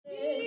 Thank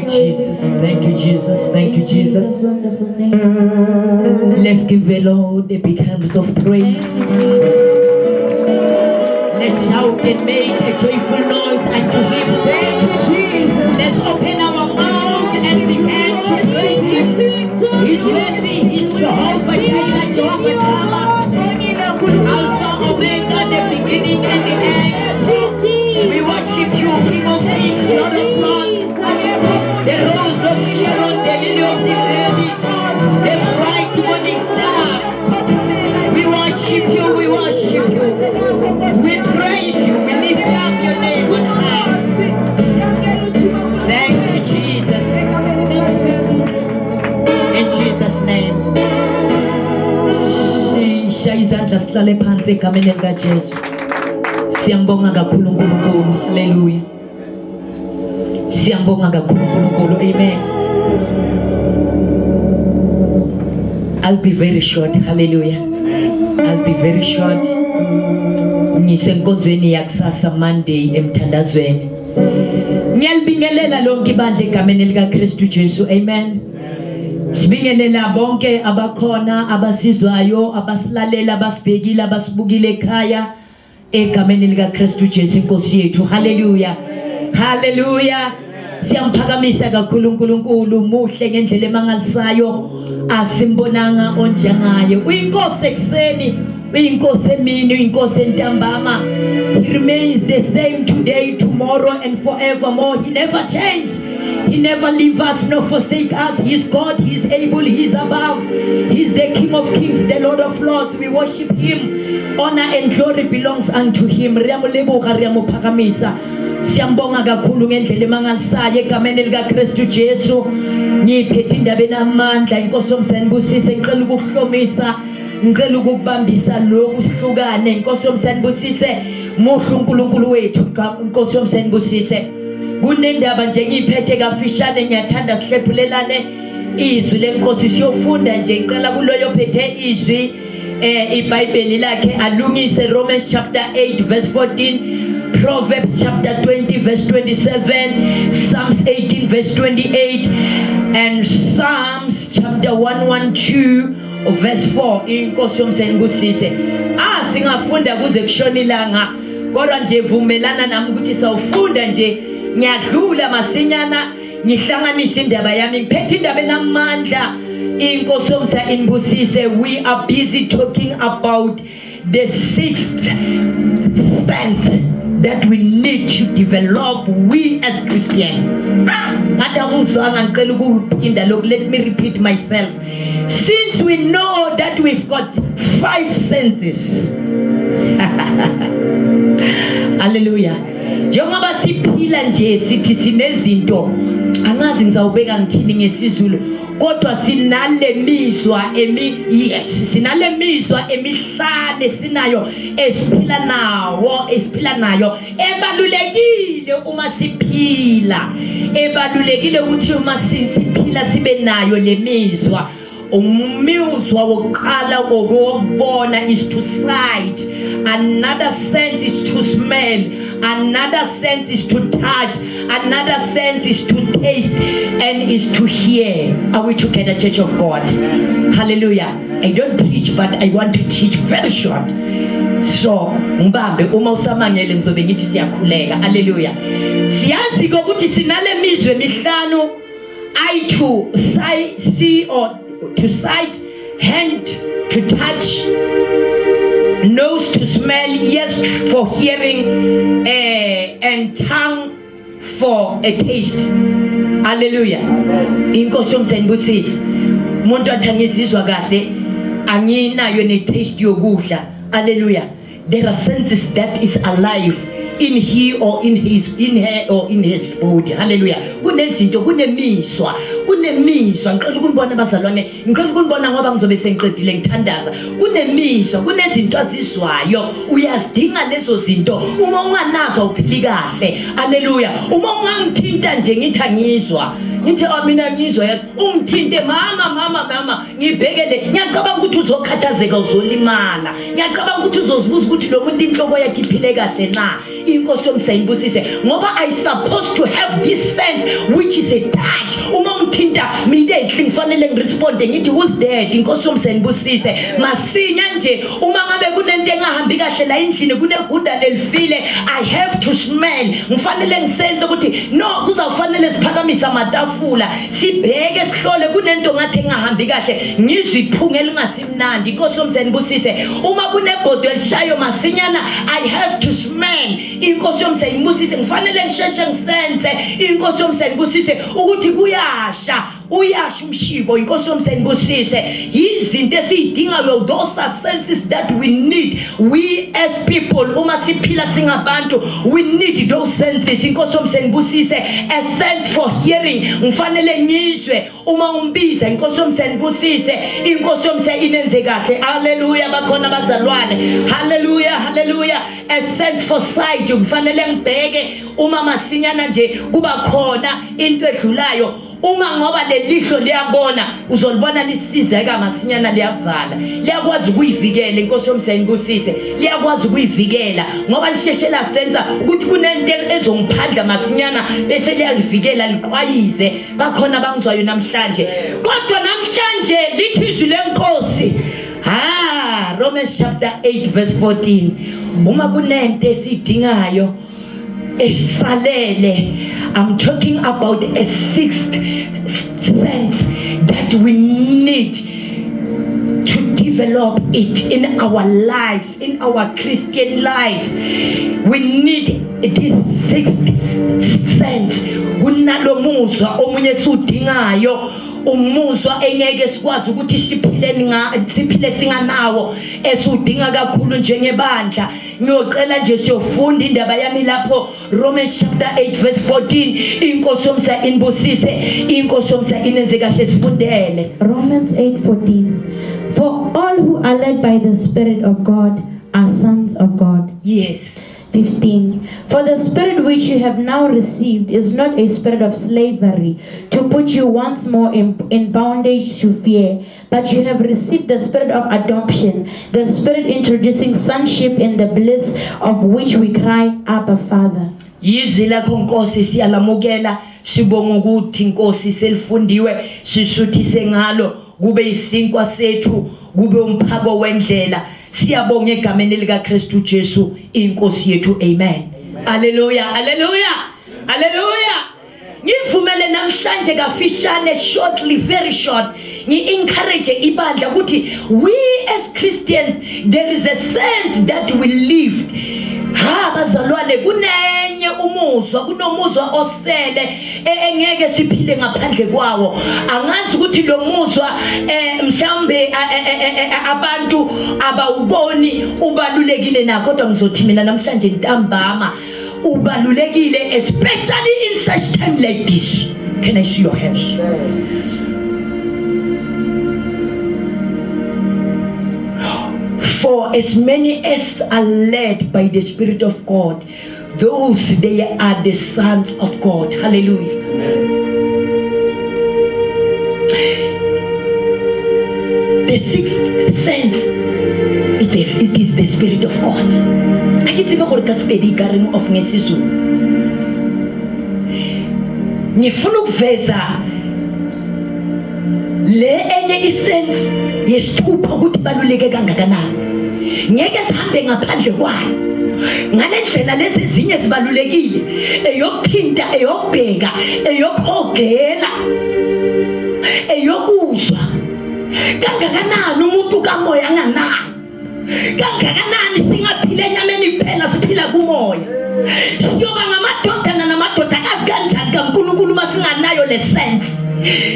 Jesus. Thank you, Jesus. Thank you, Jesus. Let's give the Lord a big hands of praise. Let's shout and make a joyful noise unto Him. Thank you, Jesus. Let's open our mouth and begin to praise Him. He's worthy. He's Jehovah Jireh, Jehovah Shammah, Alpha, Omega, the beginning and the end. We worship you, King of Kings, Lord of Lords, the Rose of Sharon, the Lily of the Valley, the bright morning star. We worship you, we worship you. We praise you, we lift up your name on high. Thank you, Jesus. In Jesus' name. Izandla sihlale phansi egameni likaJesu. Siyambonga kakhulu uNkulunkulu. Hallelujah. Siyambonga kakhulu uNkulunkulu. Amen. I'll be very short. Hallelujah. I'll be very short. Ngisenkonzweni yakusasa Monday emthandazweni. Ngiyalibingelela lonke ibandla egameni lika Kristu Jesu. Amen. Sibingelela bonke abakhona abasizwayo abasilalela abasibhekile abasibukile ekhaya egameni lika Kristu Jesu Inkosi yethu. Hallelujah. Hallelujah. Siyamphakamisha kakhulu uNkulunkulu muhle ngendlela emangalisayo asimbonanga onjengaye. Uyinkosi ekseni, uyinkosi emini, uyinkosi entambama. He remains the same today, tomorrow and forevermore. He never changed. He never leave us nor forsake us. He's God, He's able, He's above. He's the King of Kings, the Lord of Lords. We worship Him. Honor and glory belongs unto Him. Riyamulebuka, riyamuphakamisa. Siyambonga kakhulu ngendlela emangalisayo egameni lika Kristu Jesu. Ngiphethe indaba enamandla inkosi yomsanibusise ngicela ukuhlomisa ngicela ukubambisa lokhu sihlukane inkosi yomsanibusise muhle uNkulunkulu wethu inkosi yomsanibusise. Kunendaba nje ngiphethe kafishane ngiyathanda sihlephulelane izwi lenkosi siyofunda nje ngicela kuloyo phethe izwi iBhayibheli lakhe alungise Romans chapter 8 verse 14, Proverbs chapter 20 verse 27, Psalms 18 verse 28 and Psalms chapter 112 verse 4. Inkosi yomsanibusise singafunda kuze kushona ilanga kodwa nje vumelana nami ukuthi sawufunda nje ngiyadlula masinyana ngihlanganisa indaba yami ngiphethe indaba enamandla. Inkosi yomsanibusise, we are busy talking about the sixth sense that we need to develop, we as Christians. Let me repeat myself. Since we know that we've got 5 senses. Hallelujah. Njengoba siphila nje sithi sinezinto angazi ngizawubeka ngithini ngesizulu kodwa sinale mizwa sinale mizwa emihlane sinayo esiphila nayo ebalulekile uma siphila ebalulekile ukuthi uma siphila sibe nayo le mizwa. Umuzwa wokuqala wokubona is to sight, another sense is to smell, another sense is to touch, another sense is to taste and is to hear. Are we together, Church of God? Hallelujah. I don't preach but I want to teach very short. So mbambe uma usamangele ngizobe ngithi siyakhuleka. Hallelujah. Siyazi ukuthi sinale mizwe emihlanu, eye to see or to sight, hand to touch, nose to smell, ears for hearing, and tongue for a taste. Hallelujah. Inkosi yomsanibusise. Umuntu athangizizwa kahle anginayo ne taste yokudla. Hallelujah. There are senses that is alive in he or in her or in his body. Hallelujah. Kunezinto kunemizwa ngicela ukunibona bazalwane ngicela ukunibona ngoba ngizobe sengiqedile ngithandaza. Kunemizwa kunezinto azizwayo uyazidinga lezo zinto uma unganazo uphili kahle. Hallelujah. Uma ungangithinta nje ngithi angizwa ngithi mina ngizwa yazi ungithinte mama ngibhekele ngiyacabanga ukuthi uzokhathazeka uzolimala ngiyacabanga ukuthi uzozibuza ukuthi lo muntu inhloko yakhe iphile kahle na. Inkosi yomsanibusise ngoba I supposed to have this sense which is a touch. Uma ngithinta immediately ngifanele ngiresponde ngithi who's dead. Inkosi yomsanibusise masinya nje uma ngabe kunento engahambi kahle la endlini kunegunda lelifile I have to smell. Ngifanele ngisenze ukuthi no kuzawufanele siphakamise amatafula sibheke sihlole kunento ngathi engahambi kahle ngizwe iphunga elingasimnandi. Inkosi yomsanibusise uma kunebhodo elishayo masinyana I have to smell. Inkosi yomsanibusise ngifanele ngisheshe ngisenze. Inkosi yomsanibusise ukuthi kuyasha uyasho umshibo inkosi yomsenibusise izinto esizidingayo those are senses that we need we as people uma siphila singabantu we need those senses inkosi yomsenibusise a sense for hearing ngifanele ngizwe uma umbiza inkosi yomsenibusise inkosi yomse inenze kahle haleluya bakhona bazalwane haleluya haleluya a sense for sight ngifanele ngibheke uma masinyana nje kuba khona into edlulayo uma ngoba lelihlo liyabona uzolibona lisizeka masinyana liyavala liyakwazi ukuyivikela inkosi yomsenibusise liyakwazi ukuyivikela ngoba lisheshela senza ukuthi kunento ezongiphandla masinyana bese liyazivikela liqwayize bakhona bangizwayo namhlanje kodwa namhlanje lithi izwi lenkosi Romans chapter 8 verse 14 uma kunento esidingayo esalele I'm talking about a sixth sense that we need to develop it in our lives, in our Christian lives. We need this sixth sense. Kunalo muzwa omunye sudingayo umuzwa engeke sikwazi ukuthi siphile singanawo esudinga kakhulu njengebandla ngiyocela nje siyofunda indaba yami lapho Romans chapter 8 verse 14 inkosi yomsa inbusise inkosi yomsa inenze kahle sifundele Romans 8:14 For all who are led by the Spirit of God are sons of God. Yes. 15 For the spirit which you have now received is not a spirit of slavery to put you once more in bondage to fear, but you have received the spirit of adoption, the spirit introducing sonship in the bliss of which we cry, Abba, Father. Yizwi lakho Nkosi siyalamukela sibonga ukuthi Nkosi selifundiwe sisuthise ngalo kube isinkwa sethu kube umphako wendlela siyabonga egameni lika Kristu Jesu inkosi yethu amen haleluya haleluya haleluya ngivumele namhlanje kafishane shortly very short ngi-encourage ibandla ukuthi we as Christians there is a sense that we live bazalwane kunenye umuzwa kunomuzwa osele engeke siphile ngaphandle kwawo angazi ukuthi lo muzwa mhlambe abantu abawuboni ubalulekile na kodwa ngizothi mina namhlanje ntambama ubalulekile especially in such time like this. Can I see your hands? For as many as are led by the Spirit of God, those they are the sons of God. Hallelujah. The sixth sense, it is the Spirit of God. Akitsebe gore ka sepedi kareng of ngesizo. Ngifuna ukuveza le enye isense yesithupha ukuthi baluleke kangakanani ngeke sihambe ngaphandle kwayo ngalendlela lezi ezinye zibalulekile eyokuthinta eyokubheka eyokuhogela eyokuzwa kangakanani umuntu kamoya anganayo kangakanani singaphile enyameni kuphela siphila kumoya siyoba ngamadodana namadodakazi kanjani kaNkulunkulu uma singanayo le sense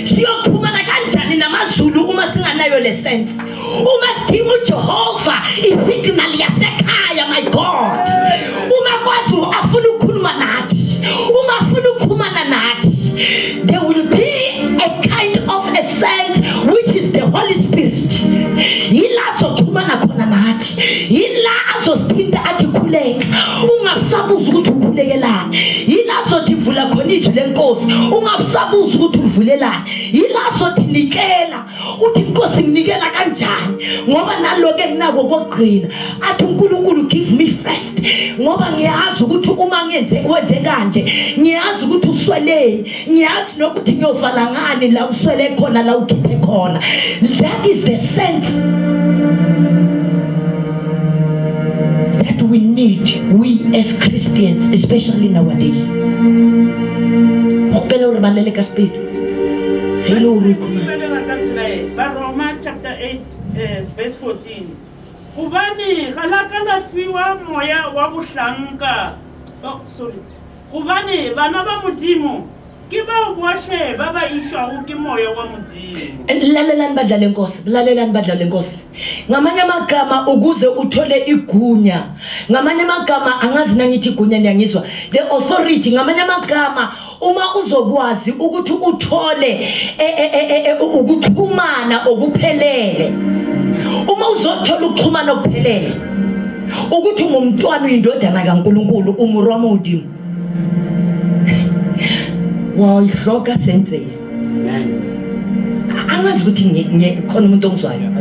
siyoxhumana kanjani namazulu uma singanayo le sense uma sidinga uJehova isignal yasekhaya my God uma kwazi afuna ukukhuluma nathi uma afuna ukukhumana nathi there will be a kind of a sense which is the Holy Spirit yila soxhumana khona nathi yila azosithinta athi khuleka ungasabuza ukuthi ukhulekelani yila sothi vula khona izwi lenkosi ungasabuza ukuthi uvulelani yila sothi nikela uthi inkosi nginikela kanjani ngoba naloke enginako kokugcina athi uNkulunkulu give me first ngoba ngiyazi ukuthi uma wenze kanje ngiyazi ukuthi usweleni ngiyazi nokuthi ngiyovala ngani la uswele khona la ukhiphe khona. That is the sense that we need, we as Christians, especially nowadays. Romans chapter 8 verse 14. Hubani halaka la fiwa moya wa buhlanka. Oh sorry. Hubani bana ba modimo ke ba bohle ba ba ishwago ke moya wa Modimo. lalelani badlala lenkosi ngamanye amagama ukuze uthole igunya ngamanye amagama angazi nangithi igunya ngiyangizwa the authority ngamanye amagama uma uzokwazi ukuthi uthole ukuxhumana okuphelele uma uzothola ukuxhumana okuphelele ukuthi ngumntwana uyindodana kaNkuluNkulu umurwa Modimo wow ihloka senze Amen. angazi ukuthi khona umuntu ongizwayo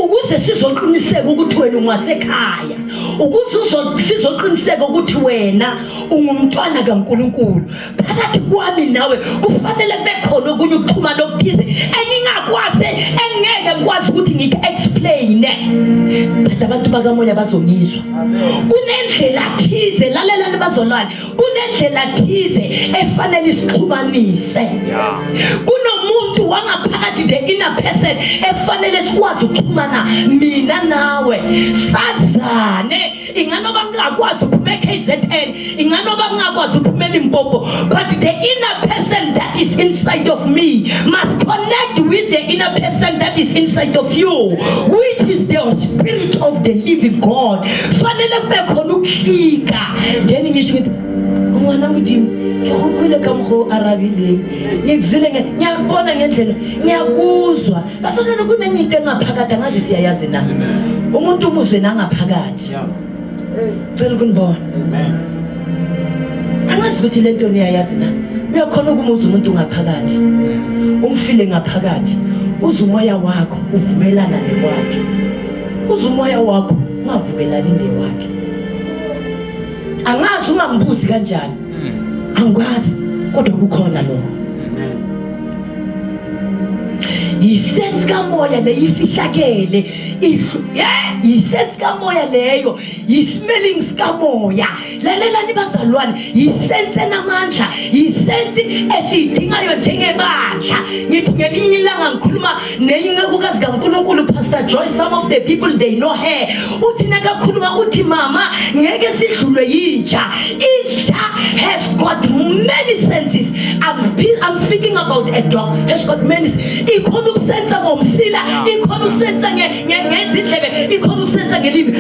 ukuze sizoqiniseka ukuthi wena ungasekhaya ukuze sizoqiniseka ukuthi wena ungumntwana kaNkuluNkulu phakathi kwami nawe kufanele kube khona okunye ukuxhumana okuthize engingakwazi engeke ngikwazi ukuthi ngike-explain but abantu bakamoya bazongizwa kunendlela thize lalelani bazolwane kunendlela thize efanele isixhumanise kunomuntu wangaphakathi the inner person efanele sikwazi ukuxhumana mina nawe sazane inganoba ngingakwazi ukuphuma KZN inganoba ngingakwazi ukuphuma eLimpopo but the inner person that is inside of me must connect with the inner person that is inside of you which is the spirit of the living God fanele kube khona ukuhlika then ngisho ukuthi umwana Modimo ke go kwile ka mgo arabile ngizile ngiyakubona ngendlela ngiyakuzwa basona kunenyinto engaphakathi angazi siyayazi na umuntu umuzwe nangaphakathi cela ukunibona Amen. angazi ukuthi lento niyayazi na uyakhona ukumuzwa umuntu ngaphakathi umfile ngaphakathi uzumoya wakho uvumelana newakhe uzumoya wakho ungavumelani newakhe angazi ungambuzi kanjani angikwazi kodwa kukhona lokho isense kamoya leyifihlakele isense kamoya leyo ismellings kamoya lalelani bazalwane isense namandla isense esidingayo njengebandla ngithi ngelinye ilanga ngikhuluma neyincekukazi kaNkuluNkulu Pastor Joyce some of the people they know her uthi nakakhuluma uthi mama ngeke sidlulwe yintsha has got many senses I'm speaking about a dog has got many ikhona ukusenza ngomsila ikhona ukusenza ngezindlebe ikhona ukusenza ngelimi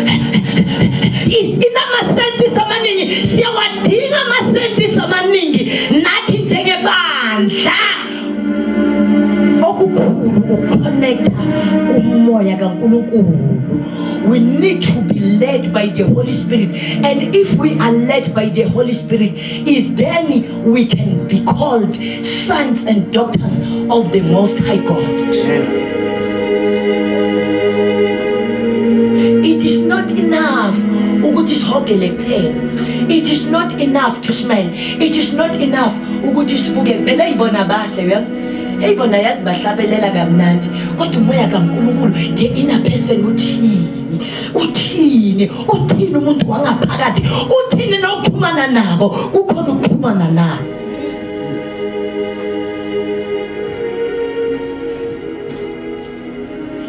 inama-senses amaningi siyawadinga ama-senses amaningi nathi njengebandla okukhulu ukuconnecta kumoya kaNkuluNkulu we need to be led by the Holy Spirit and if we are led by the Holy Spirit is then we can be called sons and daughters of the Most High God. It is not enough ukuthi sihogele kuphela. It is not enough to smell. It is not enough ukuthi sibuke phela ibona bahle eyibona yazi bahlabelela kamnandi kodwa umoya kaNkuluNkulu the inner person uthini umuntu wangaphakathi uthini nokuxhumana nabo kukhona ukuxhumana nabo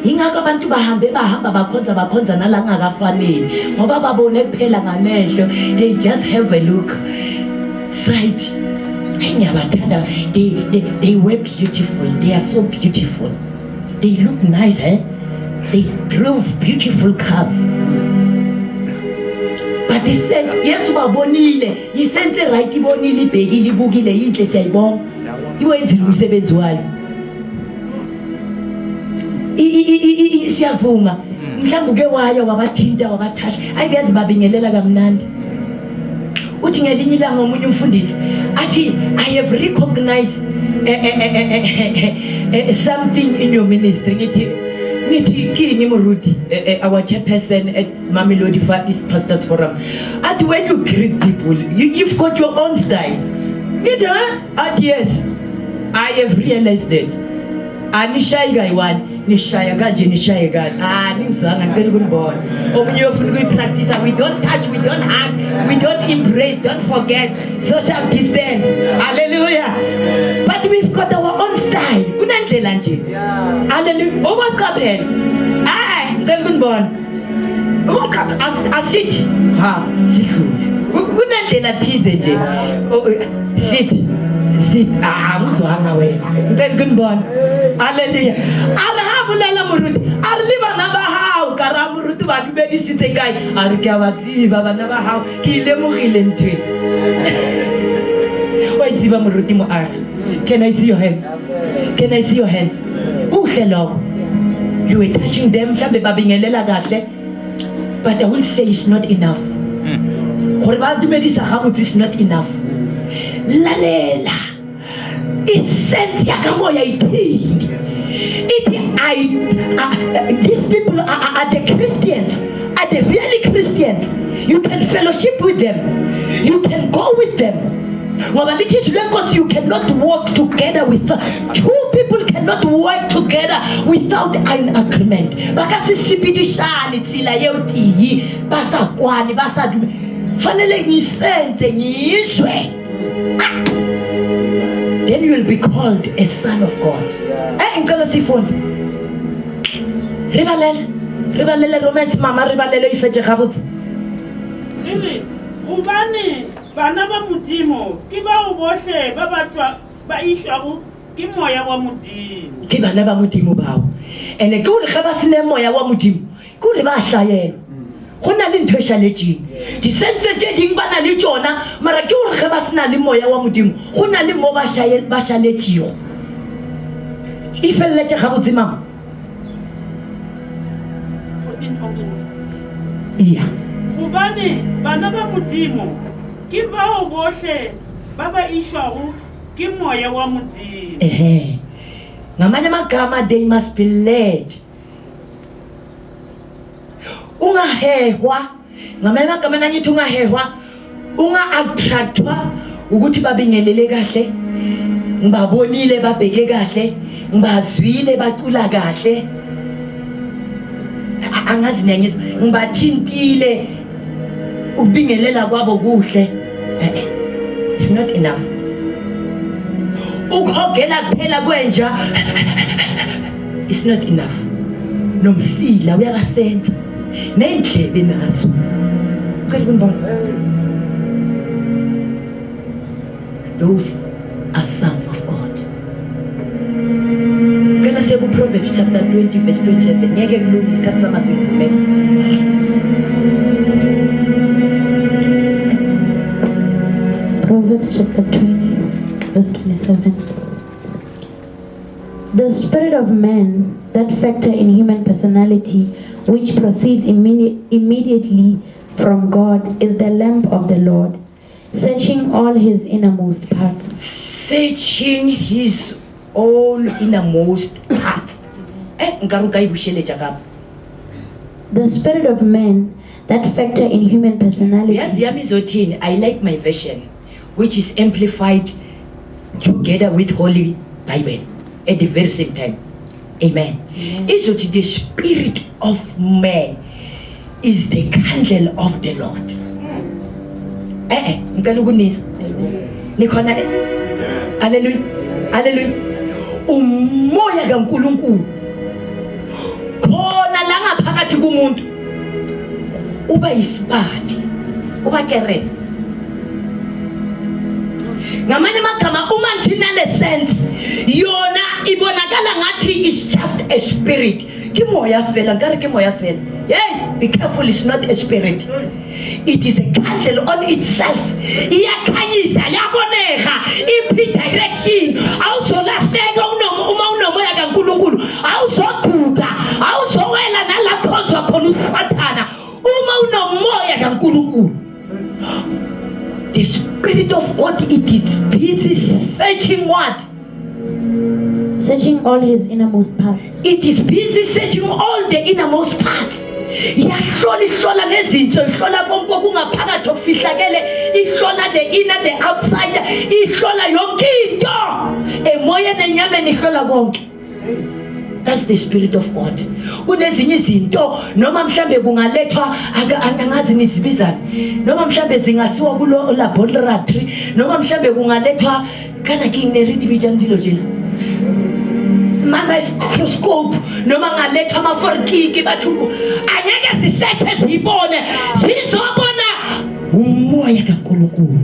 ingakho abantu bahamba bakhonza nala ngakafanele ngoba babone kuphela ngamehlo they just have a look side they were beautiful they are so beautiful they look nice they drove beautiful cars but they said yes babonile isense right ibonile ibhekile ibukile inhle siyayibonga iwenzile umsebenzi wayo siyavuma mhlawumbe uke waya wabathinta wabathasha ayiyazi babingelela kamnandi uthi ngelinye ilanga omunye umfundisi athi I have recognized something in your ministry ngithi King Muruti our chairperson at Mamelodi Far East Pastors Forum athi when you greet people you've got your own style ngithi athi yes I have realized that anishayi kayi-one nishaya kanje nishaye kanje ningizwanga ngicela ukunibona omunye uyofuna ukuyipractice we don't touch we don't hug we don't embrace don't forget social distance hallelujah but we've got our own style kunendlela nje hallelujah okwaqaphela ngicela ukunibona asithi ha sidlule kunendlela thize nje sithi angizwanga wena ngicela kunibona haleluya arahabulela muruti arliba naba hao kara muruti ba dubedi sitse kae ari ke abatsiba bana ba hao ke ile mogile ntwe wa itsiba muruti mo ari can I see your hands kuhle lokho you were touching them mhlambe babingelela kahle but I will say it's not enough gore ba dumedisa ga botse is not enough lalela essence ya ka moya ithini these people are the Christians, are the really Christians. You can fellowship with them, you can go with them. Because you cannot work together with two people cannot work together without an agreement. Because sipidishani tsila yeuti basa kwani basa fanele ngisenze ngizwe. Then you will be called a son of God. Ngicela sifunde. Ribalele Romans mama ribalele ifetse gabotse. Ile ubani bana ba modimo ke ba o bohle ba batwa ba ishwa ke moya wa modimo. Ke bana ba modimo bao. Ene ke ore ga ba sene moya wa modimo. Ke ore ba hlayela. Gona le ntho shaletseng. Di sense tse ding bana le tsona mara ke ore ga ba sena le moya wa modimo. Gona le mo ba shaletsego. Ifelletse gabotse mama. Iya. Ubani bana ba modimo ke ba o bohle ba ba ishwa ke moya wa modimo. Ngamanye amagama they must be led. Ungahehwa ngamanye amagama nanyithi ungahehwa attractwa ukuthi babingelele kahle ngibabonile babheke kahle ngibazwile bacula kahle angazi niyangizwa ngibathintile ukubingelela kwabo kuhle. It's not enough. Ukuhogela kuphela kwenja it's not enough. Nomsila uyabasenza nendlebe nazo. Cela kunibona. Those are sons of God. Cela seku Proverbs chapter 20 verse 27. Ngeke kulungi isikhathi samazinga. Proverbs chapter 20 verse 27. The spirit of man, that factor in human personality which proceeds immediately from God, is the lamp of the Lord, searching all his innermost parts. Searching his all innermost parts. The spirit of man, that factor in human personality. Yes, I like my version, which is amplified together with Holy Bible at the very same time. Amen. Is that the spirit of man is the candle of the Lord. Hallelujah. Hallelujah. Umoya kaNkulunkulu khona la ngaphakathi kumuntu uba yisibane uba keresa. Ngamanye amagama uma ngina le sense yona ibonakala ngathi is just a spirit. Ke moya fela ngare ke moya fela. Hey, be careful, it's not a spirit. It is a candle on itself. Iyakhanyisa yaboneka iphi direction. Awuzolahleka uma unomoya kaNkulunkulu. Awuzoduka, awuzowela nalakhonzwa khona uSathana. Uma unomoya kaNkulunkulu. The Spirit of God, it is busy searching what? Searching all his innermost parts. It is busy searching all the innermost parts. Ihlola nezinto, ihlola konke okungaphakathi okufihlakele, ihlola the inner, the outside, ihlola yonke into. Emoyeni enyameni ihlola konke. That's the Spirit of God. Kunezinye izinto noma mhlambe kungalethwa angazi nizibizana. Noma mhlambe zingasiwa kulo laboratory, noma mhlambe kungalethwa kana king ne read bijandilo jela. microscope noma ngaletha amaforkiki bathu angeke sisethe sibone sizobona umoya kaNkulunkulu.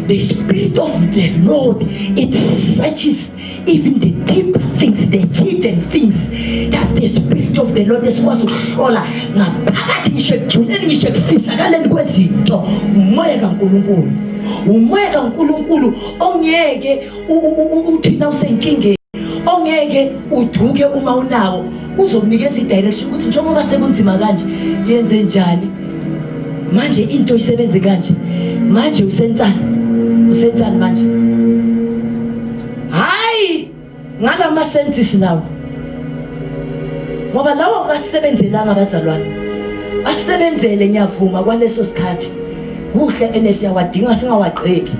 The Spirit of the Lord, it searches even the deeper things, the hidden things. That's the Spirit of the Lord esikwazi ukuhlola ngaphakathi ngisho ekujuleni ngisho ekufihlakaleni kwezinto. Umoya kaNkulunkulu, umoya kaNkulunkulu ongeke uthina usenkingeni, ongeke uduke uma unawo, uzokunikeza i-direction ukuthi njengoba sekunzima kanje yenze njani manje into isebenze kanje, manje usenzani manje. Hayi ngalama senses lawo, ngoba lawo akasebenzelanga abazalwane, asebenzele ngiyavuma kwaleso sikhathi kuhle enesiyawadinga singawaqheki,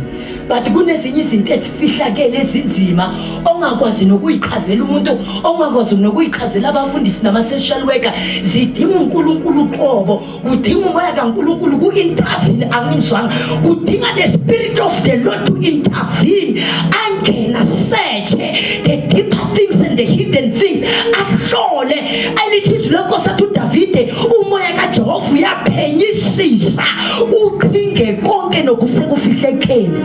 but kunezinye izinto ezifihlakele ezinzima ongakwazi nokuyichazela umuntu, ongakwazi nokuyichazela abafundisi nama-social worker. Zidinga uNkulunkulu uqobo, kudinga umoya kaNkulunkulu ku-intervene. Angizwanga, kudinga the Spirit of the Lord to intervene, angena search the deeper things and the hidden things, ahlole alithi izwi lenkosi athi uDavide umoya kaJehova uyaphenyisisa uqhinge konke nokusekufihlekeni.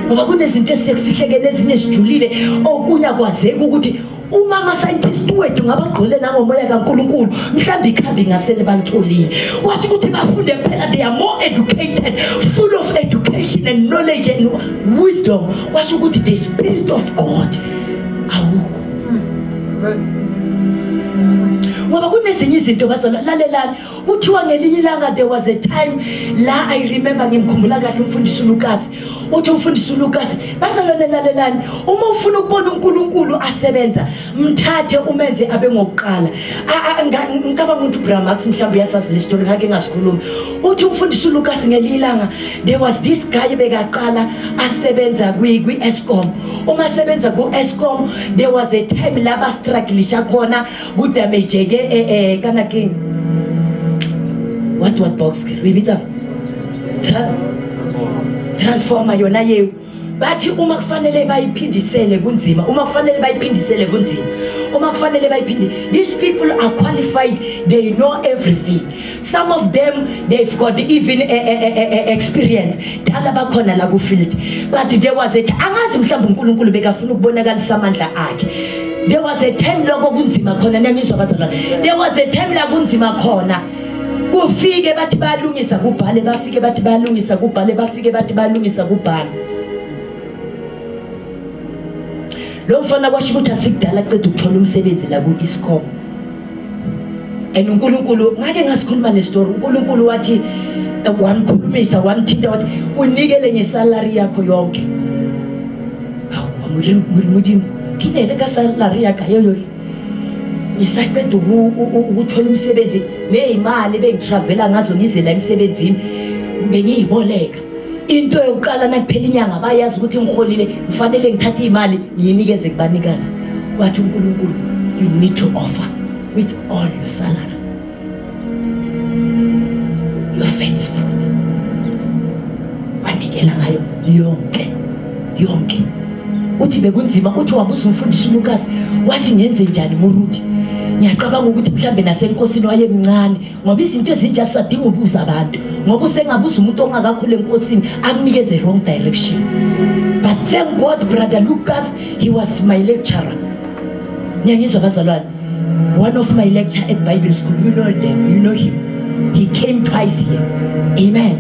Ngoba kunezinto esekufihlekene ezinye ezijulile okunye kwazeka ukuthi uma ama-scientist wethu ngabagqile nangomoya kaNkulunkulu mhlawumbe ikhambi ngasele balitholile, kwasho ukuthi bafunde phela, they are more educated, full of education and knowledge and wisdom, kwasho ukuthi the Spirit of God awukho. Ngoba kunezinye izinto bazalalelani kuthiwa ngelinye ilanga there was a time la I remember ngimkhumbula kahle umfundisi uLukas, uthi umfundisi uLukas bazalalelani uma ufuna ukubona uNkulunkulu asebenza mthathe umenze abe ngokuqala. Ngicabanga ukuthi uBramax mhlawumbe yasazi le story ngake ngasikhuluma. Uthi umfundisi uLukas ngelinye ilanga there was this guy bekaqala asebenza kwi-Eskom. Uma sebenza ku-Eskom there was a time la ba struggleisha khona ku damage kana king what box ribita transformer yona yewu, bathi uma kufanele bayiphindisele kunzima, uma kufanele bayiphindisele kunzima, uma kufanele bayiphinde. These people are qualified, they know everything. Some of them they've got even experience dala bakhona la ku field, but there was a angazi mhlawumbe uNkulunkulu bekafuna ukubonakalisa amandla akhe. There was a time lokho kunzima khona nengizwa bazalwane. There was a time la kunzima khona kufike bathi bayalungisa kubhale, bafike bathi bayalungisa kubhale, bafike bathi bayalungisa kubhale. Lo mfana kwasho ukuthi asikudala cede ukuthola umsebenzi la ku-Eskom. And uNkulunkulu ngake ngasikhuluma le story. uNkulunkulu wathi wamkhulumisa wamthinta wathi unikele ngesalary yakho yonke. Hawu kinele ka salary yakho yoyo ngisaceda ukuthola umsebenzi nezimali bengitravela ngazo ngize la emsebenzini bengiyiboleka. Into yokuqala nakuphela inyanga bayazi ukuthi ngiholile kufanele ngithathe imali ngiyinikeze kubanikazi. Wathi uNkulunkulu, you need to offer with all your salary, your first fruits, wanikela ngayo yonke. Uthi bekunzima, uthi wabuza umfundisi uLukas wathi ngenze njani ngoRuthi. Ngiyaqabanga ukuthi mhlambe nasenkosini wayemncane, ngoba izinto ezinje asadinga ubuza abantu, ngoba usengabuza umuntu ongakakhule enkosini akunikeze wrong direction. But thank God brother Lucas, he was my lecturer. Ngiyangizwa bazalwane, one of my lecturer at Bible school, you know them, you know him. He came twice here. Amen.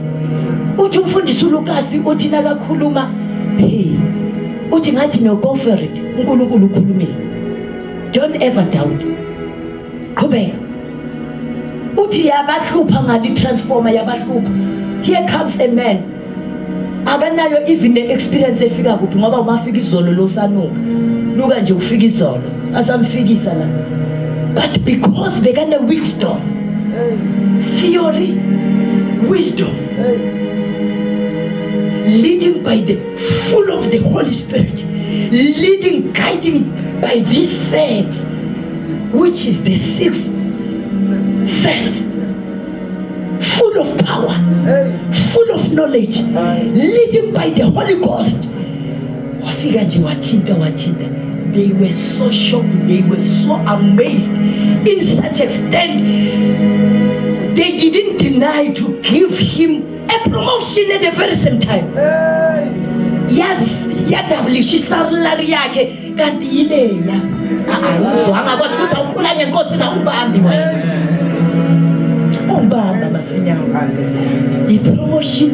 Uthi umfundisi uLukas uthi nakakhuluma, hey, uthi ngathi no, go for it. uNkulunkulu ukhulumile. Don't ever doubt. Qhubeka. Uthi yabahlupha ngali transformer yabahlupha. Here comes a man. Akanayo even the experience efika kuphi ngoba umafika izolo lo sanuka. Luka nje ufika izolo. Asamfikisa la. But because bekane wisdom. Theory, wisdom. Leading by the full of the Holy Spirit, leading, guiding by this sense, which is the sixth sense, full of power, full of knowledge, leading by the Holy Ghost. Wafika nje wathinta they were so shocked, they were so amazed in such extent they didn't deny to give him a promotion at the very same time. Yadablishi salary yakhe kanti yileya uzwanga kwasho ukuthi awukhula ngenkosi na umbambi wena umbamba masinyawo i-promotion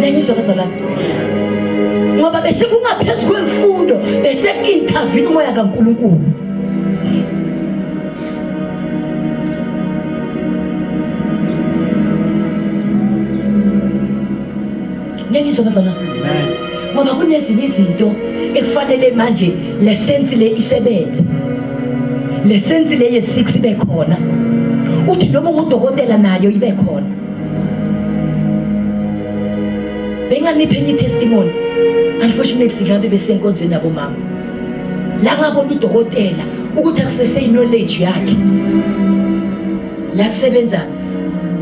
nengizwa bazalana ngoba bese kungaphezulu kwemfundo bese interview umoya kaNkulunkulu. Ngizobazana ngoba kunezinye izinto ekufanele manje lesensi le isebenze, lesensi le ye6 ibe khona, uthi noma ngudokotela nayo ibe khona. Benganiphe enye testimony, unfortunately ngabe besenkonzweni nabo mama la ngabona udokotela ukuthi akusese knowledge yakhe la sebenza,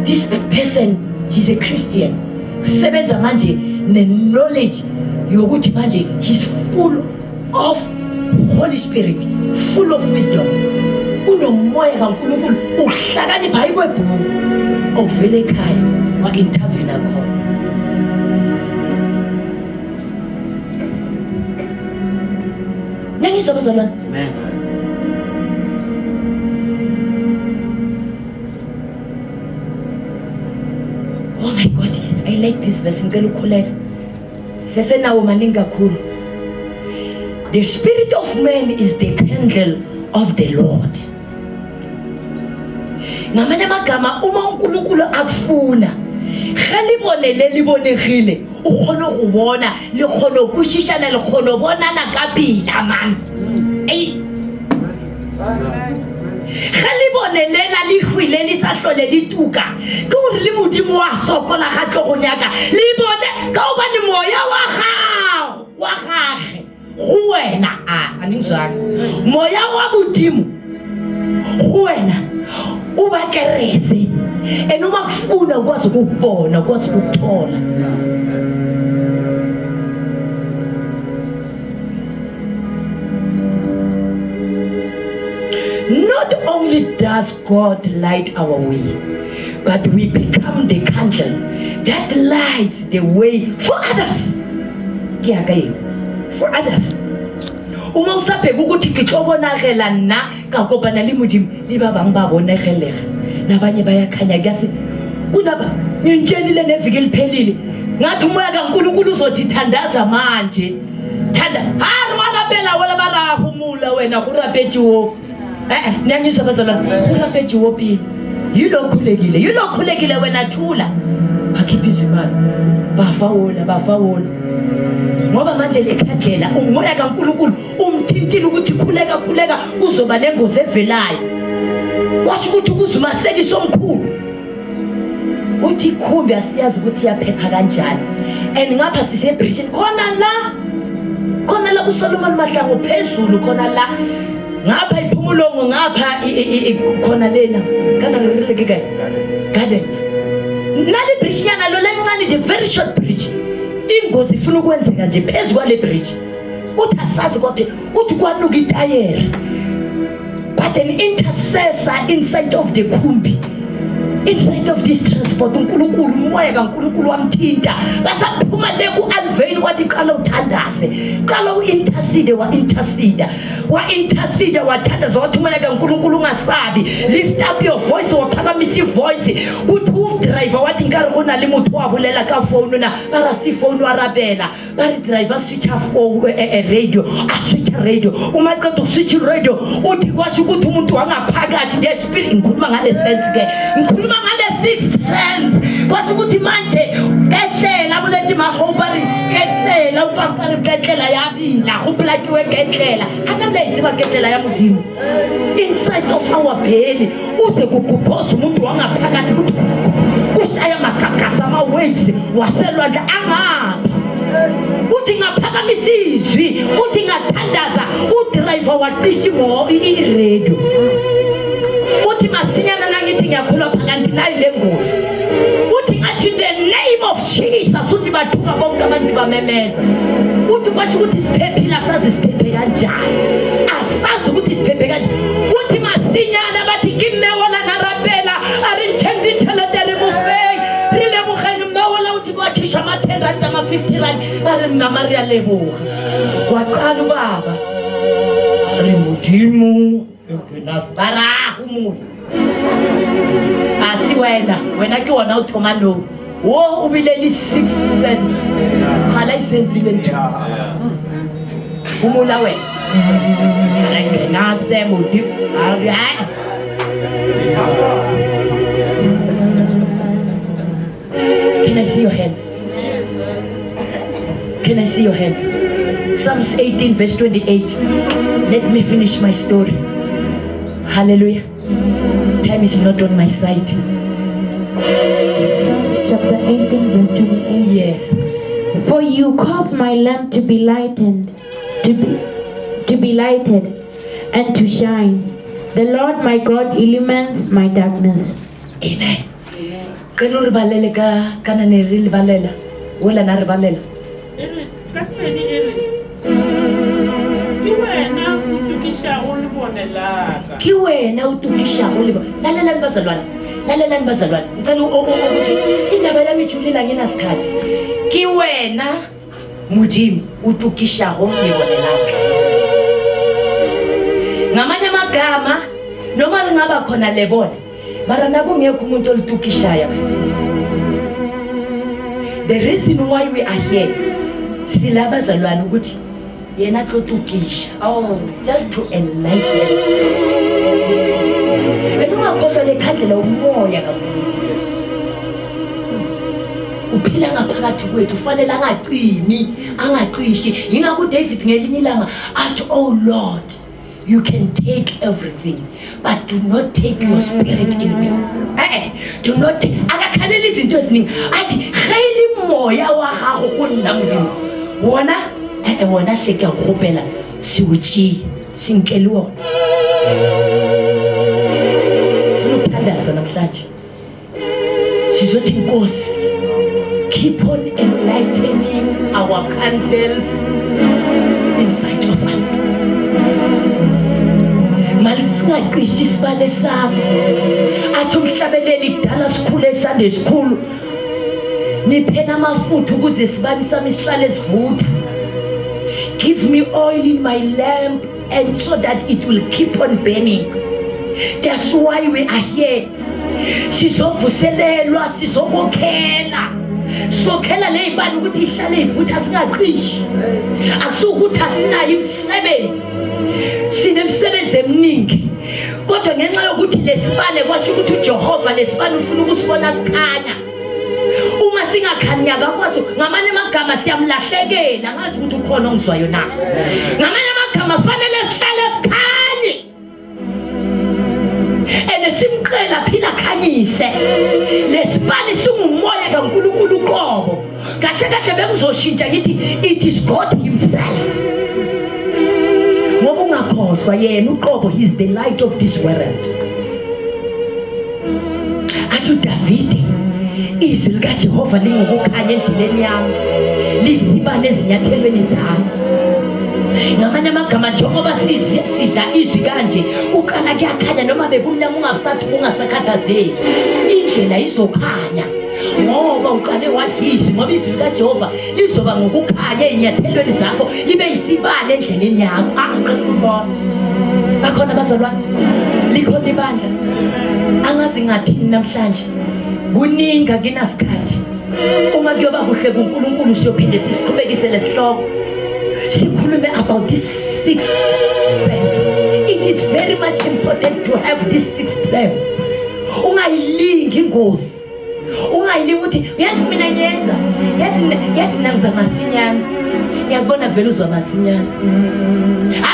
this person he's a Christian, sebenza manje ne-knowledge yokuthi manje he's full of Holy Spirit, full of wisdom, unomoya kaNkulunkulu, uhlakanipha hayi kwebhuku okuvela ekhaya wa-interview nakhona. Nangizwa bazalwane? Oh my God, I like this verse. Ngicela ukukhuleka. Sesenawo maningi kakhulu. The spirit of man is the candle of the Lord. Ngamanye amagama uma uNkulunkulu akufuna, khalibone lelibonegile, ukhona ukubona, likhona ukushishana, likhona ubonana kabila man. Ey. Khalibone lela lihwile lisahlole lituka ke hore le modimo wa sokola ga tlogonyaka libone ka oba ni moya wa gage go wena aningizwana moya wa modimo go wena o ba kerese enoma kufuna ukwazi ukubona ukwazi ukuthola. Not only does God light our way, but we become the candle that lights the way for others. For others. Uma usabheka ukuthi ngitobonakela na ka kopana le modimo le ba bang ba bonegelega nabanye bayakhanya kasi kunaba ngintshela neviki eliphelile ngathi umoya kaNkulunkulu uzothi thandaza manje thanda harwarabela wala barahumula wena kurapetiwo niyangizwa bazalwane kurapeti wopini yilokhulekile wena thula bakhipha izimali bafawona ngoba manje lekhandlela umoya kaNkulunkulu umthintile ukuthi khuleka kuzoba nengozi evelayo kwasho ukuthi kuzuma sediso omkhulu uthi ikhumbi asiyazi ukuthi yaphepha kanjani and ngapha sise bridge khona la kuSolomon Mahlangu phezulu khona la ngapha iphumulongo ngapha khona lena kana rileke kai gardens nali bridge yana lo lencane the very short bridge ingozi ifuna ukwenzeka nje phezulu kwale bridge uthi asazi kodwa uthi kwanuka itayera but an intercessor inside of the khumbi, inside of this transport uNkulunkulu umoya kaNkulunkulu wamthinta basaphuma le ku unveil wathi qala uthandaze qala uintercede wathandaza wathi umoya kaNkulunkulu ungasabi lift up your voice waphakamisa ivoice kuthi driver wathi nkari khona le motho wa bolela ka phone na bara si phone wa rabela bari driver switch off radio switch radio uma qeda switch radio uthi kwasho ukuthi umuntu wangaphakathi the spirit ngikhuluma ngale sense ke ngikhuluma ngale 6th sense kwasho ukuthi manje ketlela bulethi mahobari ketlela ukamfana ketlela yabila go plakiwe ketlela analethi ba ketlela ya modimo inside of our belly uze kugubhoza umuntu wangaphakathi ukuthi kushaya makakasa ama waves waselwandle angapha uthi ngaphakamisa izwi uthi ngathandaza udriver watishimo iradio uthi masinyana nangithi ngiyakhula phakathi nayi lengozi uthi ngathi the name of Jesus uthi bathuka bonke abantu bamemeza uthi kwasho ukuthi siphephile asazi siphephe kanjani asazi ukuthi siphephe kanjani uthi masinyana bathi kimmewola narapela arinchendi chalatere mufeng rile mugeni mewola uthi kwakhisha ama 10 rand ama 50 rand ari namaria leboga waqala ubaba ari Modimo ngenasibarahu umuntu asi wena ke wona uthoma no wo ubileli 6 cents khala isenzile nje umula wena ngenase Modimo ari Can I see your hands? Can I see your hands? Psalms 18 verse 28. Let me finish my story. Hallelujah. Time is not on my side. Psalms chapter 18 verse 28. Yes. For you cause my lamp to be lightened, to be lighted and to shine. The Lord my God illumines my darkness. Amen. Kano ribalele ka ne re libalela. Wala na ribalela. Kasipeni ere. Ki wena utukisha ulibonelaka. Ki wena utukisha ulibonelaka. Lalelani bazalwane. Lalelani bazalwane. Ngicela ukuthi indaba yami ijulile ngenasikhathi. Ki wena Modimo utukisha ulibonelaka. Ngamanye amagama noma lingaba khona lebona mara nabo ngekho umuntu olitukishayo akusiza. The reason why we are here silabazalwane ukuthi yena xotukisha just to enlighten. Ekungakhohlwa lekhandlela umoya kakhulu uphila ngaphakathi kwethu ufanele angaqishi ingakho David ngelinye ilanga athi oh Lord you can take everything but do not take your spirit in me. Do not akakhalela izinto eziningi athi khayili moya wa gago go nna Modimo wona hleke gopela siuchi sinkeli wona funa ukuthandaza namhlanje sizothi Nkosi keep on enlightening our candles inside of us. Malisingaqishi isibale sami athi umhlabeleli kudala sikhule Sunday school niphena amafutha ukuze isibani sami sihlale sivutha. Give me oil in my lamp and so that it will keep on burning. That's why we are here. Sizovuselelwa sizokokhela sokhela leyibani ukuthi ihlale ivutha singaqishi akusukuthi asinayo imisebenzi sinemsebenzi eminingi kodwa ngenxa yokuthi lesibane kwasho ukuthi uJehova lesibane ufuna ukusibona sikhanya uma singakhanya kakwazi ngamanye amagama siyamlahlekela ngazi ukuthi ukhona ongizwayo na ngamanye amagama fanele sihlale sikhanye enesimqela phila khanyise lesibane singumoya kaNkulunkulu uqobo kahle bekuzoshintsha ngithi it is God himself ngoba ungakhohlwa yena uqobo he is the light of this world. Athi David izwi likaJehova lingokukhanya endleleni yami lisibane ezinyathelweni zami ngamanye amagama njengoba sidla izwi kanje uqala kuyakhanya noma bekumnyama ungasathi ungasakhathazeki indlela izokhanya ngoba uqale wadlizwi ngoba izwi likaJehova lizoba ngokukhanya ezinyathelweni zakho libe isibane endleleni yakho aqaqe ukubona bakhona bazalwane likhona ibandla angazi ngathini namhlanje kuningi akinasikhathi uma kuyoba kuhle kuNkulunkulu siyophinde sisiqhubekise lesihloko sikhulume about this 6th sense. It is very much important to have this 6th sense. Ungayilingi ingozi ungayilingi ukuthi yazi mina ngiyeza yazi mina ngizamasinyana ngiyabona vele uzamasinyana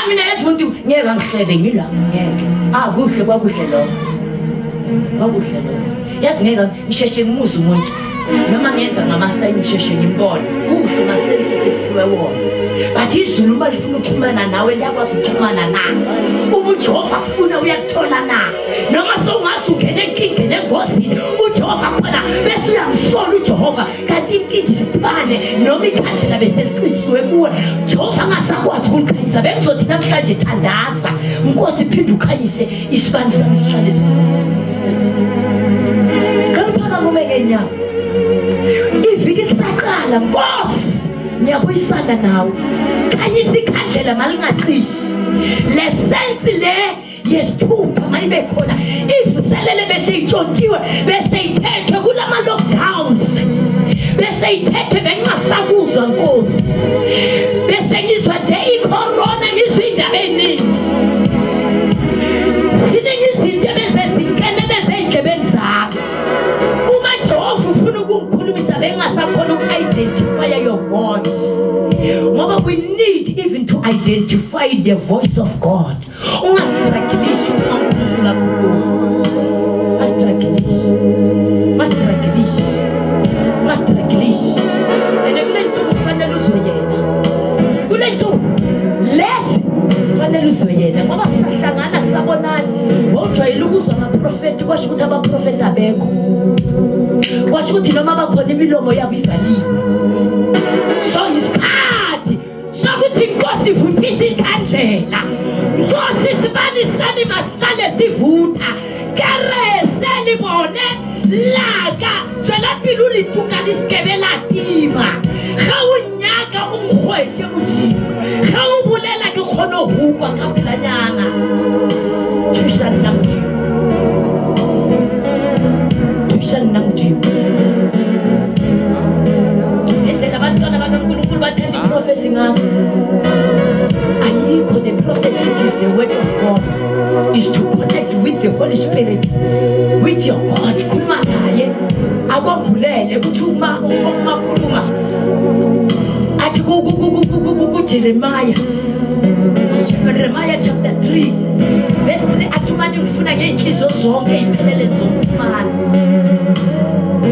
mina yazi umuntu ngeke ngihlebe ngila ngeke kuhle kwakuhle lokho kwakuhle lokho yazi ngeke ngisheshe ngimuze umuntu noma ngenza ngamasayini ngisheshe ngimbone kuhle masensi sesiphiwe wona but izulu malifuna ukukhimana nawe liyakwazi ukukhimana nawe uma uJehova ufuna uyakuthola na noma songazi ungene enkingeni engozini uJehova khona bese uyamsola uJehova kanti kanti inkinga isibane noma ikhandlela beselicishiwe kuwe Jehova angasakwazi ukulikhanyisa bengizothi namhlanje thandaza Nkosi phinde ukhanyise isibane sami sihlale Kamphaka mumeke nyawo Iviki lisaqala Nkosi ngiyabuyisana nawe khanyisa ikhandlela malingacishi le sense le yesithupha mayibe khona ivuselele bese itshontshiwe bese ithethwe kulama lockdowns bese ithethwe bengingasakuzwa Nkosi bese ngizwa nje icorona ngizwa indaba eningi ziningi izinto besezinkenele zendlebeni zami uma Jehova ufuna ukungikhulumisa bengasakhona uku-identify your voice ngoba we need even to identify the voice of God ungastraglishi uNkulunkulu akhuluma mastraglishi ene kulento kufanele uzwe yena kulento lesi kufanele uzwe yena ngoba sihlangana sabonana wojwayela ukuzwa amaprofeti kwasho ukuthi abaprofeti abekho kwasho ukuthi noma bakhona imilomo yabo ivaliwe so isikhathi sokuthi inkosi ivuthisa ikhandlela Nkosi sibani sami masihlale sivutha kerese libone laka tswela pele o le tuka le sekebela tima ga o nyaka o nkgwetse modimo ga o bolela ke kgone go ukwa ka pelanyana thusa nna modimo endlela abantwana bakaNkulunkulu bathanda iprofesi ngakho ayikho the prophecy is the word of God is to connect with the Holy Spirit with your God khuluma naye akwambulele ukuthi uma khuluma athi ku Jeremiah chapter 3 verse 3 athi manje ngifuna ngeenhliziyo zonke iphelele zomfumana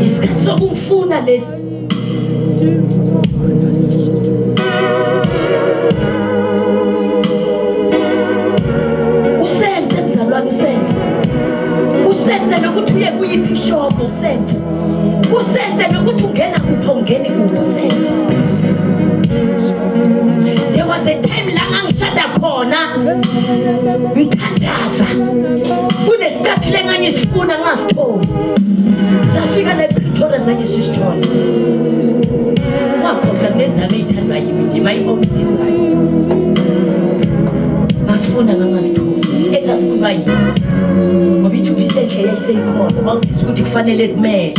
isikhathi sokumfuna lesi usenze mzalwane usenze nokuthi uye kuyibishop usenze nokuthi ungena kuphi ungene kuphi usenze there was a time la ngangishada khona ngithandaza kunesikhathi lenganye sifuna ngasitholi safika la Pretoria sanje sisitholi ngakhohlwa nezami ithandwa yimi nje my own desire ngasifuna ngasitholi esasikuba yini ngoba ithupise enhle yayiseyikhona kwakubizwa ukuthi kufanele kumele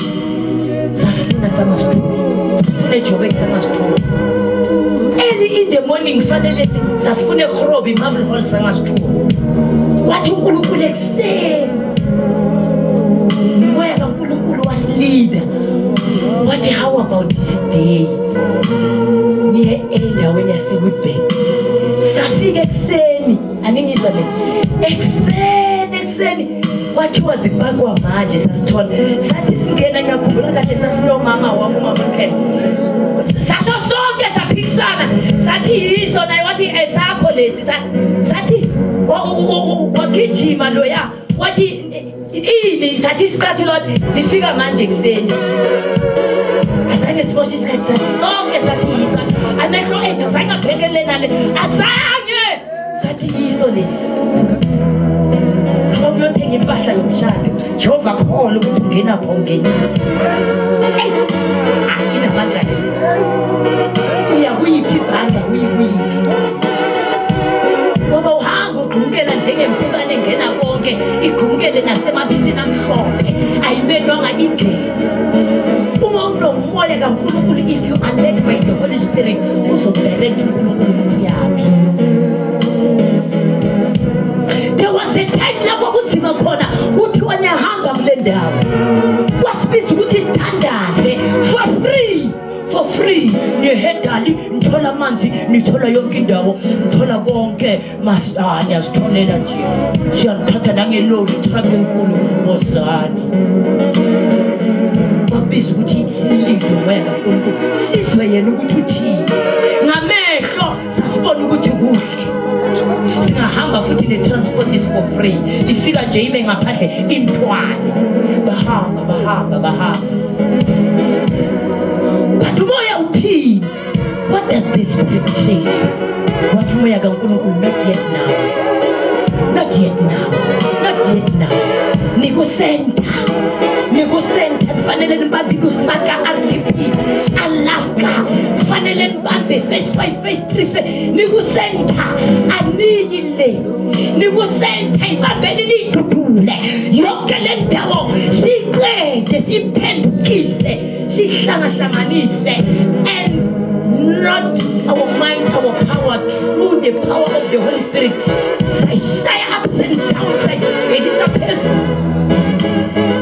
sasifuna samasitholi sasifuna eJoburg samasitholi early in the morning fanele sasifuna eGrobi Marble Hall samasitholi wathi uNkulunkulu ekuseni moya kaNkulunkulu wasilida wathi how about this day niye endaweni yaseWitbank safika ekuseni aningizwa le ekuseni wathi wazifakwa manje sasithola sathi singena ngiyakhumbula kahle sasinomama wami umama phela sasho sonke saphikisana sathi yiso naye wathi esakho lesi sathi wagijima loya wathi ini sathi isikhathi lot sifika manje ekuseni azange siboshe isikhathi sathi sonke sathi yiso amehlo ethu azange abhekele nale azange sathi yiso lesi uyothenga impahla yomshado Jehova khona ukuthi ungena pho ungena inamandla uya kuyiphi ibhanga uyiphi ngoba uhamba ugqumkela njengempukane engena konke igqumkele nasemabisini amhlophe ayimelwanga indlela uma unomoya kaNkulunkulu if you are led by the Holy Spirit uzodirect uNkulunkulu ukuthi yaphi. There was a time lapho kunzima khona kuthiwa nyahamba kule ndawo kwasibiza ukuthi sithandaze for free nihedali nithola amanzi nithola yonke indawo nithola konke niyazitholela nje siyanithatha nangelori truck enkulu wozani kwabiza ukuthi silinde wena kaNkulunkulu sizwe yena ukuthi uthini ngamehlo sasibona ukuthi kuhle singahamba futhi ne-transport is for free ifika nje ime ngaphandle intwale bahamba but umoya uthini? What does the Spirit say? What umoya kaNkulunkulu? Not yet now. Not yet now. Not yet now. Nego center kufanele nibambe kusaka RDP Alaska kufanele nibambe phase 5 phase 3 nego center aniyile nego center ibambeni nidudule yonke le ndawo siqede siphendukise sihlangahlanganise and not our mind, our power, through the power of the Holy Spirit. Say ups and downs, say it disappears.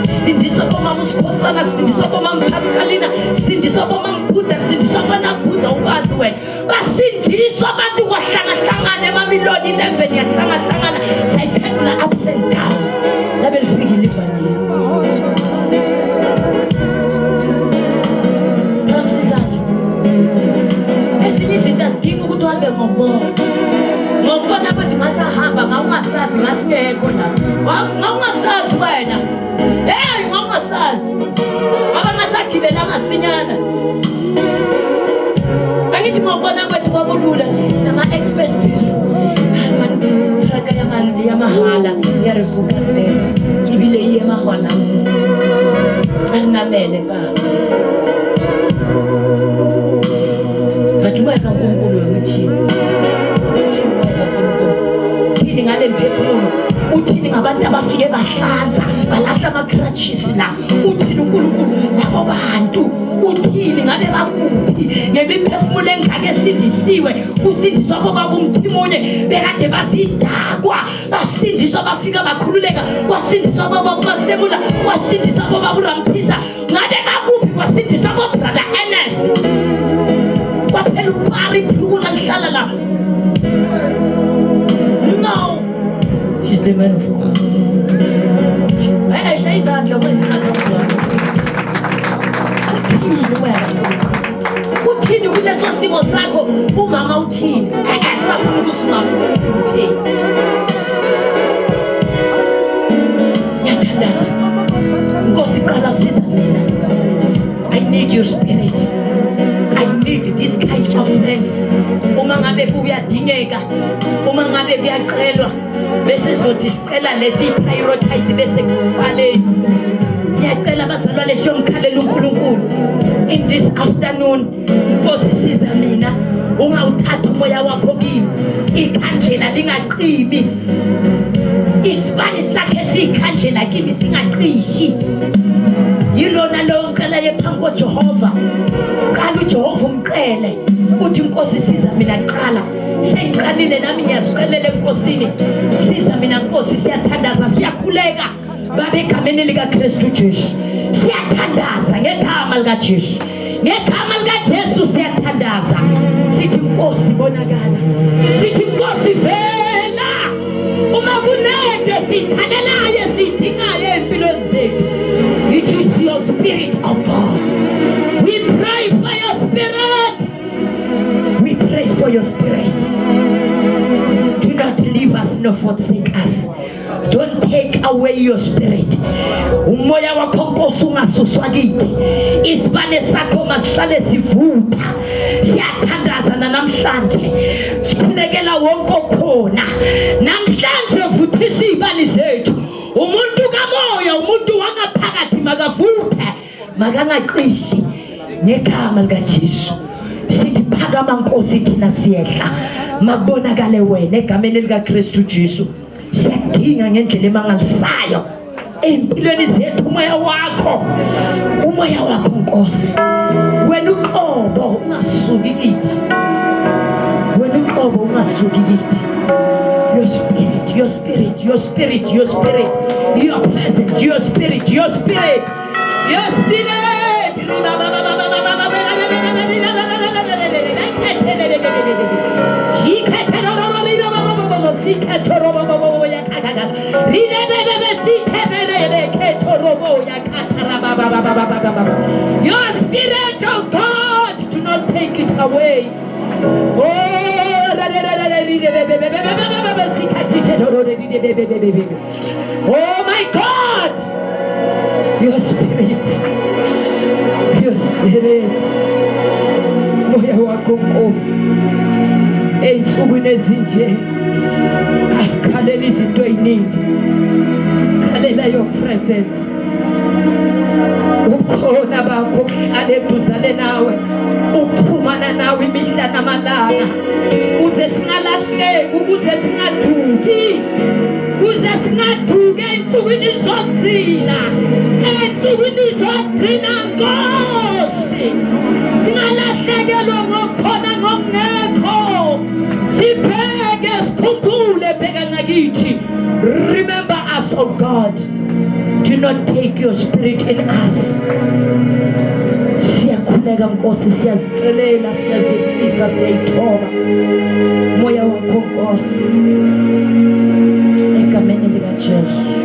Sindiswa boma muskosana, sindiswa boma mpatkalina, sindiswa boma mbuda, sindiswa boma buda ubazi wena. Basindiswa bantu wahlangana mamilodi 11 yahlangana. Say pendula ups and downs. Labe lifiki litwani. Izinto ukuthi uhambe ngokubona ukuthi masahamba ngawungasazi ngasingekho la ngawungasazi wena ngawungasazi abangasagibela masinyana angithi ngokubona ukuthi kwakulula nama-expenses traka yamahala yarivuka fela ibile iyemahona alinamele baba umoya kaNkulunkulu wemithini uthini ngale mphefumulo uthini ngabantu abafike bahlanza balahla ama-crutches la uthini uNkulunkulu labo bantu uthini ngabe bakuphi ngemiphefumulo engake esindisiwe kusindiswa bobaba umthimunye bekade basidakwa basindiswa bafika bakhululeka kwasindiswa bobaba uMasemula kwasindiswa bobaba uRamphisa ngabe bakuphi kwasindiswa bobrother Ernest kwaphela upari phukula lihlala la. No, she's the man of God. Shaya izandla kwenzina lokho. Uthini kuleso simo sakho umama uthini? Esafuna ukusungama uthini? Yathandaza. Nkosi qala siza mina. I need your spirit. I need this kind of sense. Uma ngabe kuyadingeka, uma ngabe kuyaqelwa, bese zothi sicela lesi prioritize bese kuqale. Ngiyacela bazalwane siyomkhalela uNkulunkulu. In this afternoon, Nkosi siza mina, ungawuthatha umoya wakho kimi. Ikhandlela lingaqimi. Isibani sakhe sikhandlela kimi singaqishi. Yilona lo ngicela yephambi koJehova. Qala uJehova umqele. Uthi Nkosi siza mina qala. Sengiqalile nami ngiyaziqelela enkosini. Siza mina Nkosi siyathandaza siyakhuleka. Babe egameni lika Kristu Jesu. Siyathandaza ngegama lika Jesu. Ngegama lika Jesu siyathandaza. Sithi Nkosi bonakala. Sithi Nkosi vela. Uma kunento sithalelayo sidingayo empilweni zethu. It is your spirit, oh God. We pray for your spirit. We pray for your spirit. Do not leave us nor forsake us. Don't take away your spirit. Umoya wakho Nkosi ungasuswa kithi. Isibane sakho masihlale sivutha. Siyathandaza namhlanje. Sikhulekela wonke okhona. Namhlanje vuthisa izibani zethu. Umuntu kamoya, umuntu wangaphakathi makavuthe, makangaqishi ngegama lika Jesu. Sithi phakama Nkosi thina siyehla. Makubonakale wena egameni lika Kristu Jesu. Siyadinga ngendlela emangalisayo empilweni zethu umoya wakho Nkosi. Wena uqobo ungasuki kithi. Wena uqobo ungasuki kithi. Your spirit, your spirit, your spirit, your spirit, your presence, your spirit, your spirit, your spirit. Your spirit, oh God, do not take it away. Oh my God, your spirit, wakho Nkosi ey'nsukwini ezinje asikhalela izinto ey'ningi sikhalela your presence ukhona bakho kuhlala eduzane nawe ukuxhumana nawe imihla namalanga kuze singalahleki ukuze singaduki kuze singaduki ey'nsukwini zokugcina ey'nsukwini zokugcina Nkosi singalahlekelwa ngokhona ngokungekho sibheke sikhumbule bheka ngakithi remember us oh God do not take your spirit in us siyakhuleka Nkosi siyazicelela siyazifisa siyayithoba moya wakho Nkosi egameni likaJesu